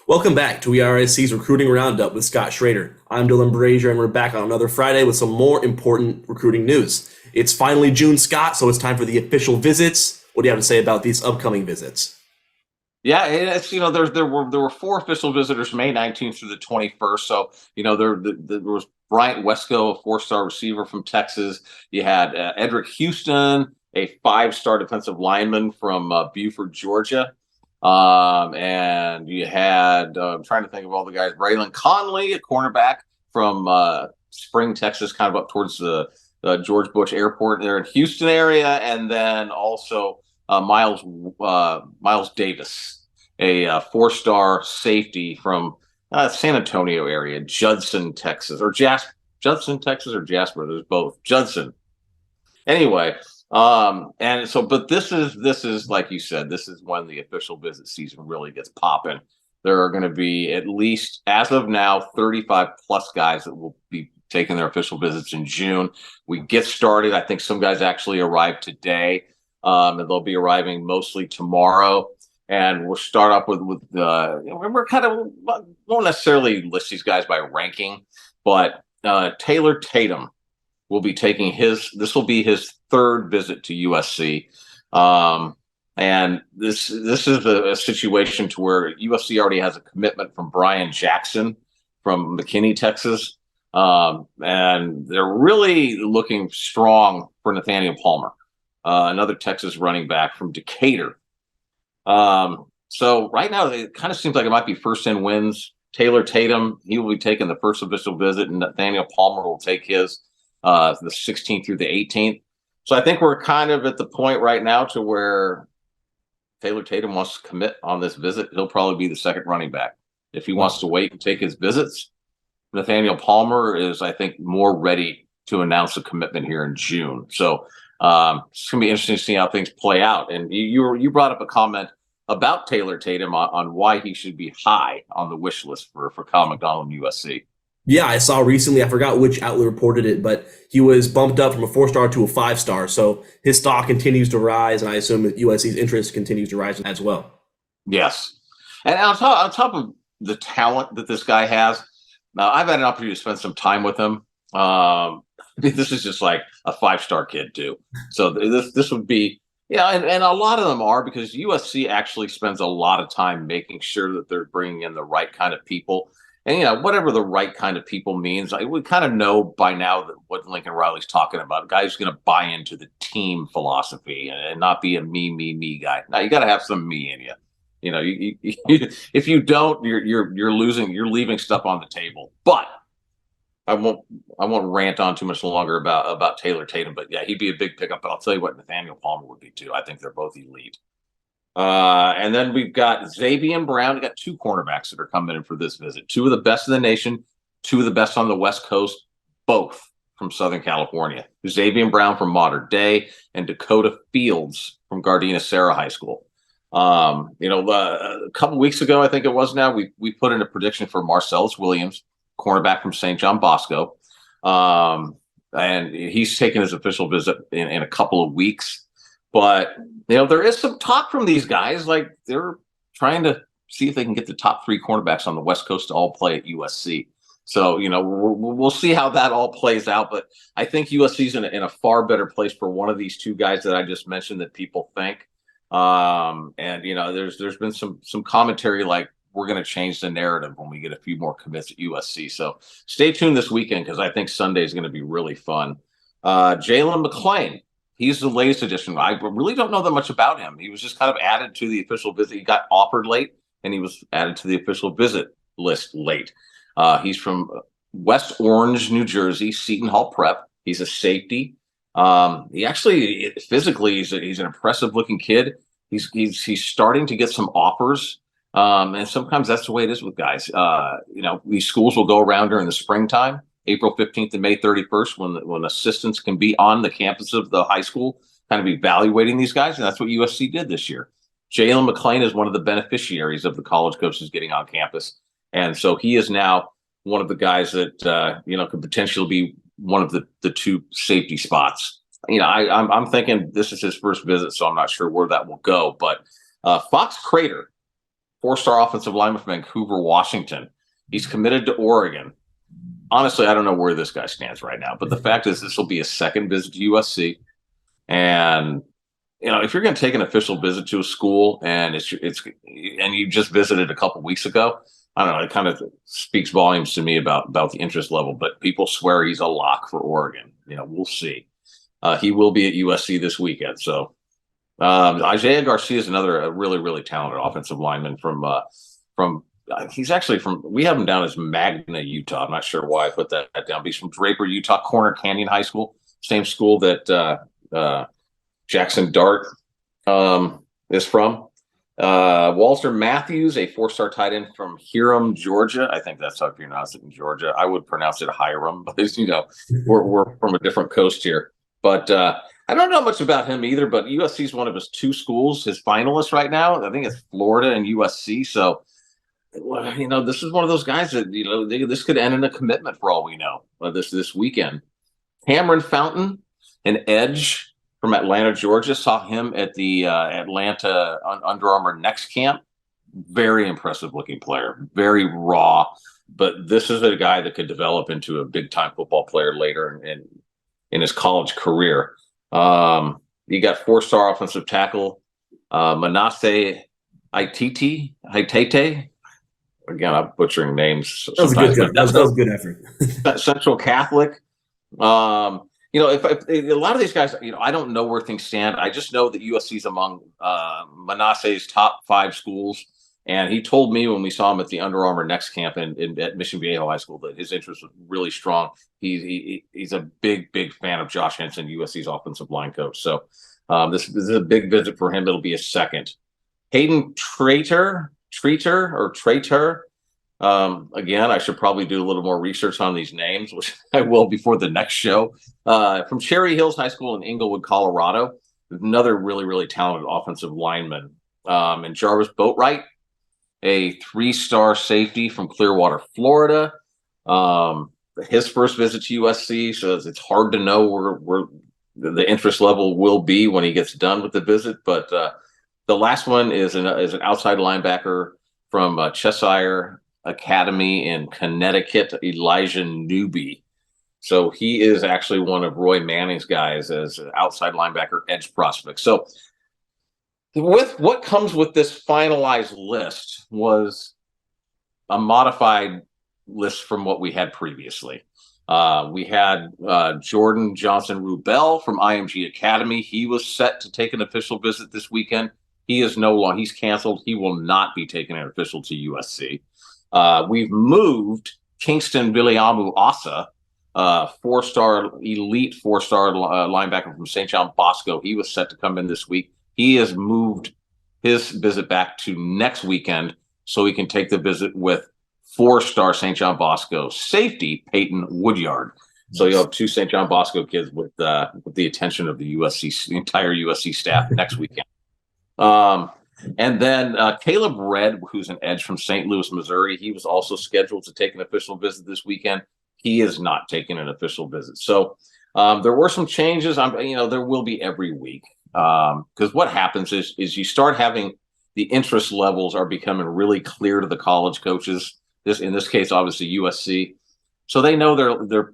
Welcome back to WeAreSC's Recruiting Roundup with Scott Schrader. I'm Dylan Brashier, and we're back on another Friday with some more important recruiting news. It's finally June, Scott, so it's time for the official visits. What do you have to say about these upcoming visits? Yeah, there were four official visitors May 19th through the 21st. So there was Bryant Wesco, a four-star receiver from Texas. You had Edric Houston, a five-star defensive lineman from Buford, Georgia. And you had I'm trying to think of all the guys. Braylon Conley, a cornerback from Spring, Texas, kind of up towards the George Bush Airport there in Houston area, and then also Miles Davis, a four-star safety from San Antonio area, Judson, Texas, or Judson, Texas, or Jasper. There's both. Judson. Anyway, and so, but this is like you said, this is when the official visit season really gets popping. There are going to be at least, as of now, 35 plus guys that will be taking their official visits in June. We get started. I think some guys actually arrive today, and they'll be arriving mostly tomorrow. And we'll start off with we're kind of won't necessarily list these guys by ranking, but Taylor Tatum will be taking this will be his third visit to USC. And this is a situation to where USC already has a commitment from Brian Jackson from McKinney, Texas. And they're really looking strong for Nathaniel Palmer, another Texas running back from Decatur. So right now it kind of seems like it might be first in wins. Taylor Tatum, he will be taking the first official visit, and Nathaniel Palmer will take his the 16th through the 18th. So I think we're kind of at the point right now to where Taylor Tatum wants to commit on this visit. He'll probably be the second running back. If he wants to wait and take his visits, Nathaniel Palmer is, I think, more ready to announce a commitment here in June. So it's going to be interesting to see how things play out. And you brought up a comment about Taylor Tatum on why he should be high on the wish list for Kyle McDonald and USC. Yeah, I saw recently, I forgot which outlet reported it, but he was bumped up from a 4-star to a 5-star. So his stock continues to rise, and I assume that USC's interest continues to rise as well. Yes. And on top of the talent that this guy has, now I've had an opportunity to spend some time with him. This is just like a 5-star kid too. So this would be, yeah, and a lot of them are, because USC actually spends a lot of time making sure that they're bringing in the right kind of people. And, whatever the right kind of people means, we kind of know by now that what Lincoln Riley's talking about, a guy who's going to buy into the team philosophy and not be a me guy. Now, you got to have some me in you. If you don't, you're losing, you're leaving stuff on the table. But I won't rant on too much longer about Taylor Tatum. But yeah, he'd be a big pickup. But I'll tell you what, Nathaniel Palmer would be too. I think they're both elite. And then we've got Xavier Brown. We got two cornerbacks that are coming in for this visit. Two of the best in the nation, two of the best on the West Coast, both from Southern California. Xavier Brown from Modern Day and Dakota Fields from Gardner Sarah High School. A couple weeks ago, I think it was now, we put in a prediction for Marcellus Williams, cornerback from St. John Bosco. And he's taking his official visit in a couple of weeks. But, there is some talk from these guys, like they're trying to see if they can get the top three cornerbacks on the West Coast to all play at USC. So, we'll see how that all plays out. But I think USC's in a far better place for one of these two guys that I just mentioned that people think. There's been some commentary like we're going to change the narrative when we get a few more commits at USC. So stay tuned this weekend, because I think Sunday is going to be really fun. Jalen McClain. He's the latest addition. I really don't know that much about him. He was just kind of added to the official visit. He got offered late, and he was added to the official visit list late. He's from West Orange, New Jersey, Seton Hall Prep. He's a safety. He actually, physically, he's an impressive-looking kid. He's starting to get some offers, and sometimes that's the way it is with guys. These schools will go around during the springtime, April 15th and May 31st, when assistants can be on the campus of the high school, kind of evaluating these guys. And that's what USC did this year. Jalen McClain is one of the beneficiaries of the college coaches getting on campus. And so he is now one of the guys that, could potentially be one of the two safety spots. I'm thinking this is his first visit, so I'm not sure where that will go. But Fox Schrader 4-star offensive lineman from Vancouver, Washington. He's committed to Oregon. Honestly, I don't know where this guy stands right now, but the fact is this will be a second visit to USC. And, if you're going to take an official visit to a school and and you just visited a couple weeks ago, I don't know, it kind of speaks volumes to me about the interest level, but people swear he's a lock for Oregon. We'll see. He will be at USC this weekend. So Isaiah Garcia is another really, really talented offensive lineman from he's actually we have him down as Magna, Utah. I'm not sure why I put that down. But he's from Draper, Utah, Corner Canyon High School, same school that Jackson Dart is from. Walter Matthews, a 4-star tight end from Hiram, Georgia. I think that's how you pronounce it in Georgia. I would pronounce it Hiram, but we're from a different coast here. But I don't know much about him either, but USC is one of his 2 schools, his finalists right now. I think it's Florida and USC. So, this is one of those guys that, this could end in a commitment for all we know this weekend. Cameron Fountain, an edge from Atlanta, Georgia, saw him at the Atlanta Under Armour Next Camp. Very impressive looking player, very raw. But this is a guy that could develop into a big time football player later in his college career. You got 4-star offensive tackle Manasseh Itete. Again, I'm butchering names. That was a good effort. Central Catholic. If a lot of these guys, I don't know where things stand. I just know that USC's among Manasseh's top 5 schools. And he told me when we saw him at the Under Armour Next Camp at Mission Viejo High School that his interest was really strong. He's a big fan of Josh Henson, USC's offensive line coach. So this is a big visit for him. It'll be a second. Hayden Trater. Again, I should probably do a little more research on these names, which I will before the next show. From Cherry Hills High School in Inglewood, Colorado, another really, really talented offensive lineman. And Jarvis Boatwright, a 3-star safety from Clearwater, Florida. His first visit to USC, so it's hard to know where the interest level will be when he gets done with the visit. But the last one is an outside linebacker from Cheshire Academy in Connecticut, Elijah Newby. So he is actually one of Roy Manning's guys as an outside linebacker edge prospect. So with what comes with this finalized list was a modified list from what we had previously. We had Jordan Johnson Rubel from IMG Academy. He was set to take an official visit this weekend. He is no longer, he's canceled. He will not be taking an official to USC. We've moved Kingston Biliamu Asa, elite 4-star linebacker from St. John Bosco. He was set to come in this week. He has moved his visit back to next weekend so he can take the visit with 4-star St. John Bosco safety Peyton Woodyard. So you'll have 2 St. John Bosco kids with the attention of the entire USC staff next weekend. And then Caleb Redd, who's an edge from St. Louis, Missouri, he was also scheduled to take an official visit this weekend. He is not taking an official visit. So there were some changes. There will be every week because what happens is you start having the interest levels are becoming really clear to the college coaches. In this case, obviously USC. So they know they're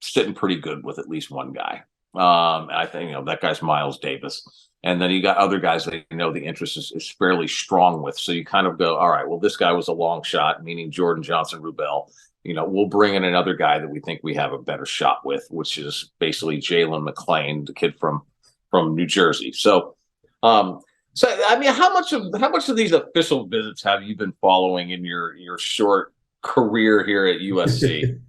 sitting pretty good with at least one guy. I think that guy's Miles Davis. And then you got other guys that the interest is fairly strong with. So you kind of go, all right, well, this guy was a long shot, meaning Jordan Johnson Rubel. We'll bring in another guy that we think we have a better shot with, which is basically Jalen McClain, the kid from New Jersey. So, I mean, how much of these official visits have you been following in your short career here at USC?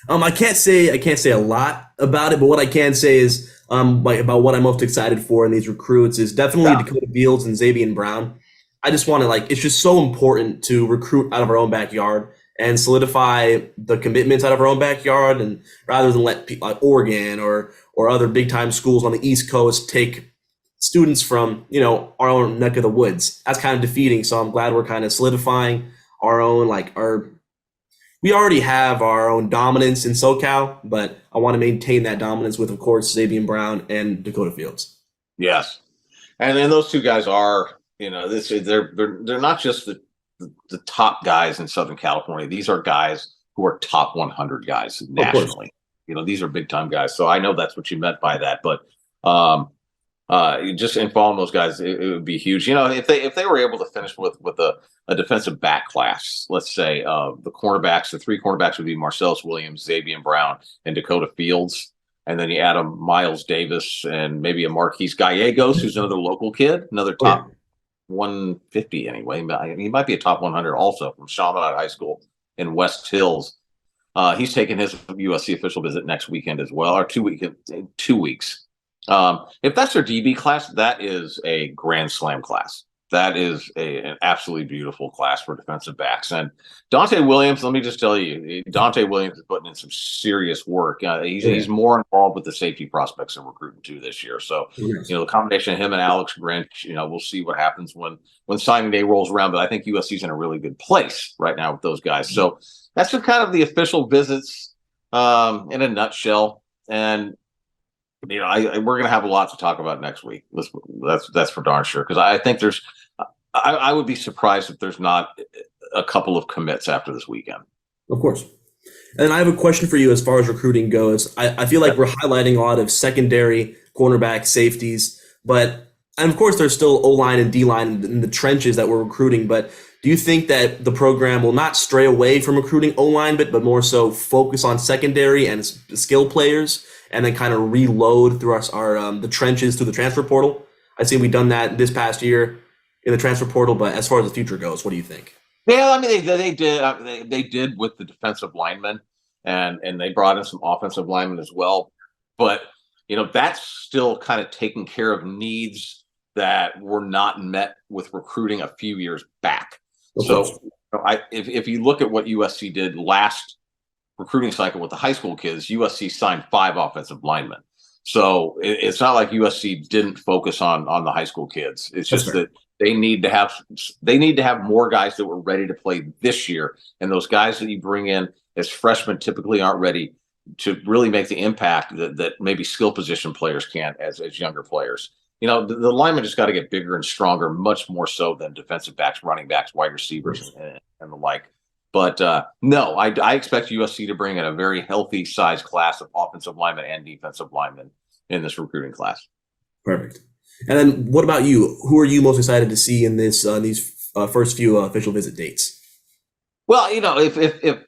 I can't say a lot about it, but what I can say is about what I'm most excited for in these recruits is definitely Dakota Fields and Xavier Brown. I just want to it's just so important to recruit out of our own backyard and solidify the commitments out of our own backyard, and rather than let people like Oregon or other big time schools on the East Coast take students from our own neck of the woods. That's kind of defeating. So I'm glad we're kind of solidifying our own we already have our own dominance in SoCal, but I want to maintain that dominance with, of course, Xavier Brown and Dakota Fields. Yes. And then those 2 guys are, they're not just the top guys in Southern California. These are guys who are top 100 guys nationally. These are big time guys. So I know that's what you meant by that, but just in following those guys, it would be huge. If they were able to finish with a defensive back class, let's say the three cornerbacks would be Marcellus Williams, Xavier Brown, and Dakota Fields. And then you add a Miles Davis and maybe a Marquise Gallegos, who's another local kid, another top 150 anyway. He might be a top 100 also from Chaminade High School in West Hills. He's taking his USC official visit next weekend as well, or 2 weeks. If that's their DB class, that is a grand slam class. That is an absolutely beautiful class for defensive backs. And Dante Williams, let me just tell you, Dante Williams is putting in some serious work. He's more involved with the safety prospects in recruiting too this year. So, the combination of him and Alex Grinch, we'll see what happens when signing day rolls around. But I think USC's in a really good place right now with those guys. So that's just kind of the official visits in a nutshell. And we're going to have a lot to talk about next week. That's for darn sure. Because I think I would be surprised if there's not a couple of commits after this weekend. Of course. And I have a question for you as far as recruiting goes. I feel like we're highlighting a lot of secondary cornerback safeties, and of course there's still O-line and D-line in the trenches that we're recruiting. But do you think that the program will not stray away from recruiting O-line, but more so focus on secondary and skill players, and then kind of reload through our the trenches through the transfer portal? I've seen we've done that this past year in the transfer portal, but as far as the future goes, what do you think? Yeah, I mean they did they did with the defensive linemen, and they brought in some offensive linemen as well. But that's still kind of taking care of needs that were not met with recruiting a few years back. So if you look at what USC did last recruiting cycle with the high school kids, USC signed 5 offensive linemen. So it's not like USC didn't focus on the high school kids. It's just that they need to have more guys that were ready to play this year. And those guys that you bring in as freshmen typically aren't ready to really make the impact that maybe skill position players can as younger players. The linemen just got to get bigger and stronger, much more so than defensive backs, running backs, wide receivers, and the like. But no, I expect USC to bring in a very healthy size class of offensive linemen and defensive linemen in this recruiting class. Perfect. And then what about you? Who are you most excited to see in these first few official visit dates? Well, if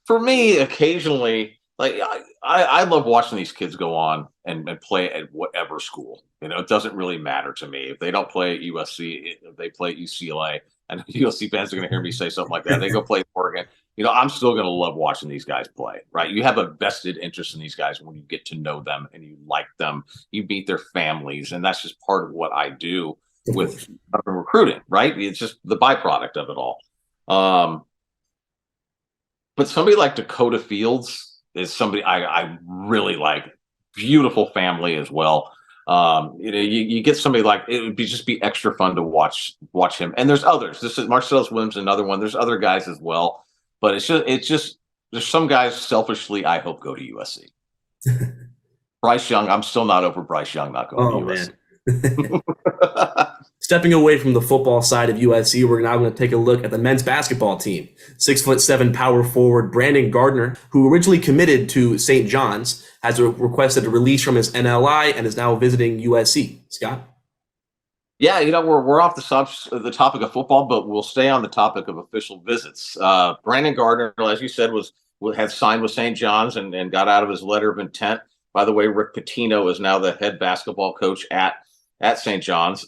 for me, occasionally, like I love watching these kids go on and play at whatever school. It doesn't really matter to me if they don't play at USC, if they play at UCLA. And USC fans are going to hear me say something like that. They go play Oregon. I'm still going to love watching these guys play, right? You have a vested interest in these guys when you get to know them and you like them. You meet their families, and that's just part of what I do with recruiting, right? It's just the byproduct of it all. But somebody like Dakota Fields is somebody I really like. Beautiful family as well. You get somebody like it would just be extra fun to watch him. And there's others. This is Marcellus Williams, another one. There's other guys as well. But it's just there's some guys selfishly I hope go to USC. Bryce Young, I'm still not over Bryce Young not going to USC. Man. Stepping away from the football side of USC, we're now going to take a look at the men's basketball team. 6'7" power forward Brandon Gardner, who originally committed to St. John's, has requested a release from his NLI and is now visiting USC. Scott? Yeah, we're off the topic of football, but we'll stay on the topic of official visits. Brandon Gardner, as you said, had signed with St. John's and got out of his letter of intent. By the way, Rick Pitino is now the head basketball coach at St. John's.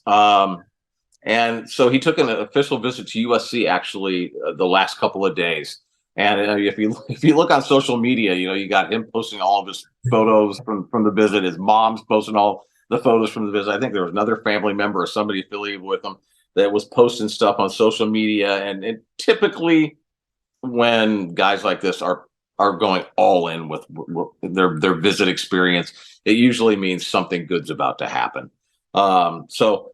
And so he took an official visit to USC actually the last couple of days. And if you look on social media, you got him posting all of his photos from the visit. His mom's posting all the photos from the visit. I think there was another family member or somebody affiliated with him that was posting stuff on social media. And typically when guys like this are going all in with their visit experience, it usually means something good's about to happen. So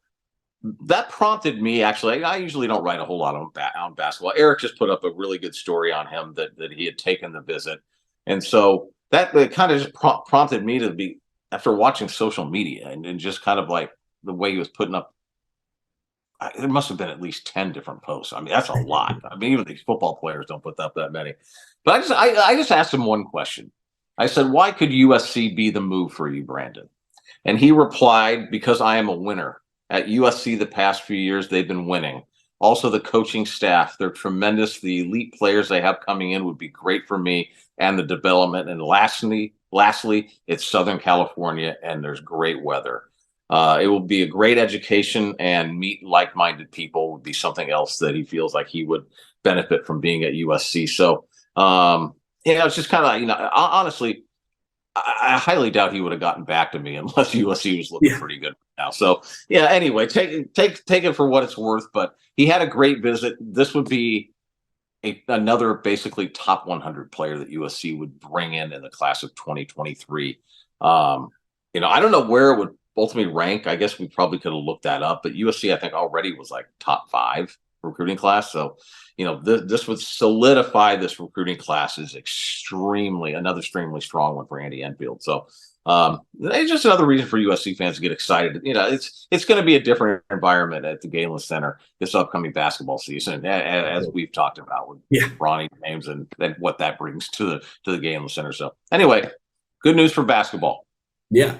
that prompted me, actually. I usually don't write a whole lot on basketball. Eric just put up a really good story on him that he had taken the visit. And so that kind of just prompted me to be, after watching social media and just kind of like the way he was putting up there must have been at least 10 different posts. I mean, that's a lot. I mean, even these football players don't put up that many. But I just asked him one question. I said, why could USC be the move for you, Brandon? And he replied, because I am a winner. At USC the past few years, they've been winning. Also, the coaching staff, they're tremendous. The elite players they have coming in would be great for me and the development. And lastly, it's Southern California, and there's great weather. It will be a great education, and meet like-minded people would be something else that he feels like he would benefit from being at USC. So, it's just kind of, honestly, I highly doubt he would have gotten back to me unless USC was looking pretty good now. So, anyway, take it for what it's worth. But he had a great visit. This would be another basically top 100 player that USC would bring in the class of 2023. I don't know where it would ultimately rank. I guess we probably could have looked that up. But USC, I think, already was like top 5 recruiting class. So, this would solidify this recruiting class as another extremely strong one for Andy Enfield. So it's just another reason for USC fans to get excited. It's going to be a different environment at the Galen Center this upcoming basketball season, as we've talked about with Bronny James and what that brings to the Galen Center. So anyway, good news for basketball. Yeah.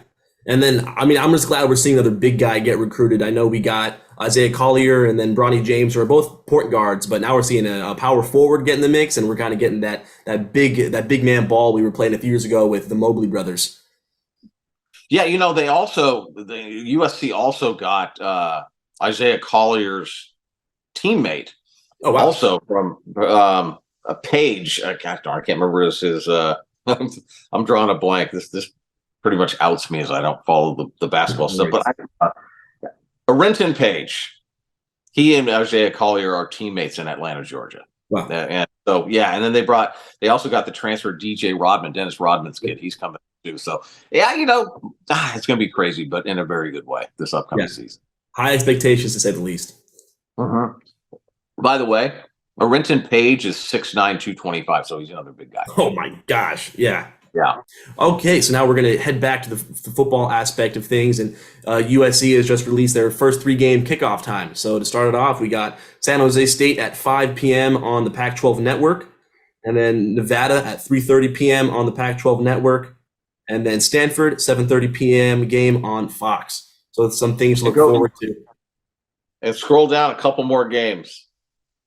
And then, I'm just glad we're seeing another big guy get recruited. I know we got Isaiah Collier and then Bronny James, who are both point guards, but now we're seeing a power forward get in the mix, and we're kind of getting that big man ball we were playing a few years ago with the Mobley brothers. Yeah, the USC also got Isaiah Collier's teammate. Oh, wow. Also from a Page. I can't remember his. I'm drawing a blank. This pretty much outs me as I don't follow the basketball stuff. But Renton Page, he and Isaiah Collier are teammates in Atlanta, Georgia. Wow. And so, and then they also got the transfer DJ Rodman, Dennis Rodman's kid. He's coming too. So, it's going to be crazy, but in a very good way this upcoming season. High expectations, to say the least. By the way, Renton Page is 6'9", 225, so he's another big guy. Oh, my gosh. Yeah. Yeah. Okay, so now we're going to head back to the football aspect of things, and USC has just released their first 3-game kickoff time. So to start it off, we got San Jose State at 5 p.m. on the Pac-12 network, and then Nevada at 3:30 p.m. on the Pac-12 network, and then Stanford 7:30 p.m. game on Fox. So it's some things to look forward to. And scroll down a couple more games.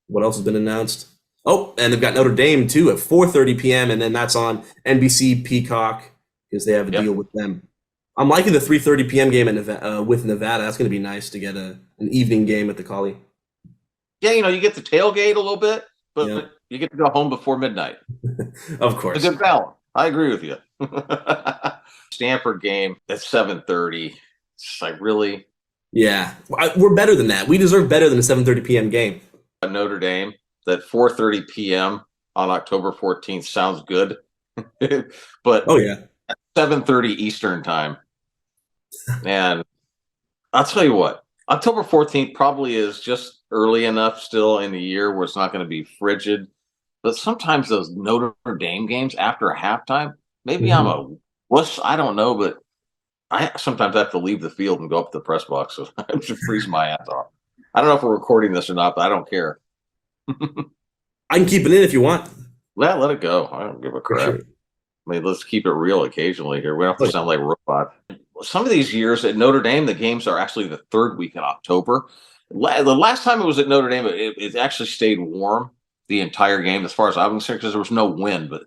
What else has been announced? Oh, and they've got Notre Dame, too, at 4:30 p.m., and then that's on NBC Peacock because they have a deal with them. I'm liking the 3:30 p.m. game with Nevada. That's going to be nice to get an evening game at the Collie. Yeah, you get the tailgate a little bit, but you get to go home before midnight. Of course. It's a good balance. I agree with you. Stanford game at 7:30. It's like, really? Yeah. We're better than that. We deserve better than a 7:30 p.m. game. Notre Dame. That 4:30 p.m. on October 14th sounds good, but at 7:30 Eastern time. And I'll tell you what, October 14th probably is just early enough still in the year where it's not going to be frigid. But sometimes those Notre Dame games after a halftime, maybe I'm a wuss, I don't know, but I sometimes have to leave the field and go up to the press box, so I just freeze my ass off. I don't know if we're recording this or not, but I don't care. I can keep it in if you want. Well, let it go. I don't give a crap. Sure. I mean, let's keep it real occasionally here. We don't have to sound like robots. Some of these years at Notre Dame, the games are actually the 3rd week in October. The last time it was at Notre Dame, it actually stayed warm the entire game, as far as I'm concerned, because there was no wind. But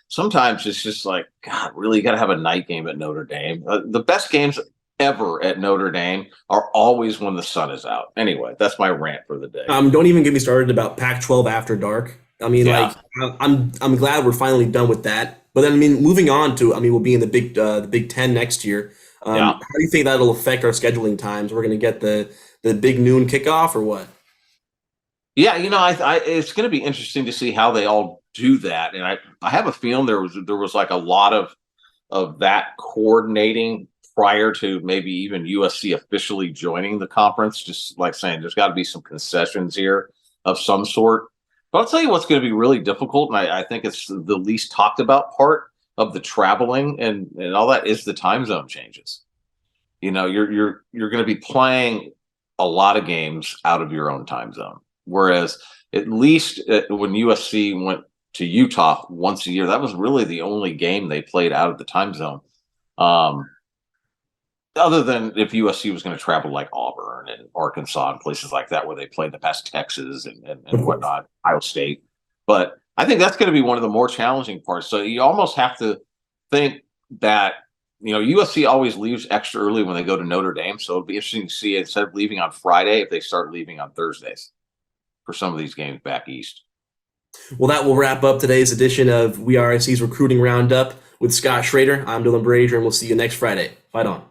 sometimes it's just like, God, really, you got to have a night game at Notre Dame. The best games ever at Notre Dame are always when the sun is out. Anyway, that's my rant for the day. Don't even get me started about Pac-12 after dark. I mean, I'm glad we're finally done with that. But then, moving on to, we'll be in the Big Ten next year. How do you think that'll affect our scheduling times? We're going to get the big noon kickoff or what? Yeah, it's going to be interesting to see how they all do that. And I have a feeling there was like a lot of that coordinating prior to maybe even USC officially joining the conference, just like saying there's got to be some concessions here of some sort. But I'll tell you what's going to be really difficult, and I think it's the least talked about part of the traveling and all that, is the time zone changes. You're going to be playing a lot of games out of your own time zone. Whereas at least when USC went to Utah once a year, that was really the only game they played out of the time zone. Other than if USC was going to travel like Auburn and Arkansas and places like that where they played the past Texas and whatnot, Ohio State. But I think that's going to be one of the more challenging parts. So you almost have to think that, USC always leaves extra early when they go to Notre Dame. So it'll be interesting to see, instead of leaving on Friday, if they start leaving on Thursdays for some of these games back east. Well, that will wrap up today's edition of WeAreSC's Recruiting Roundup with Scott Schrader. I'm Dylan Brashier, and we'll see you next Friday. Fight on.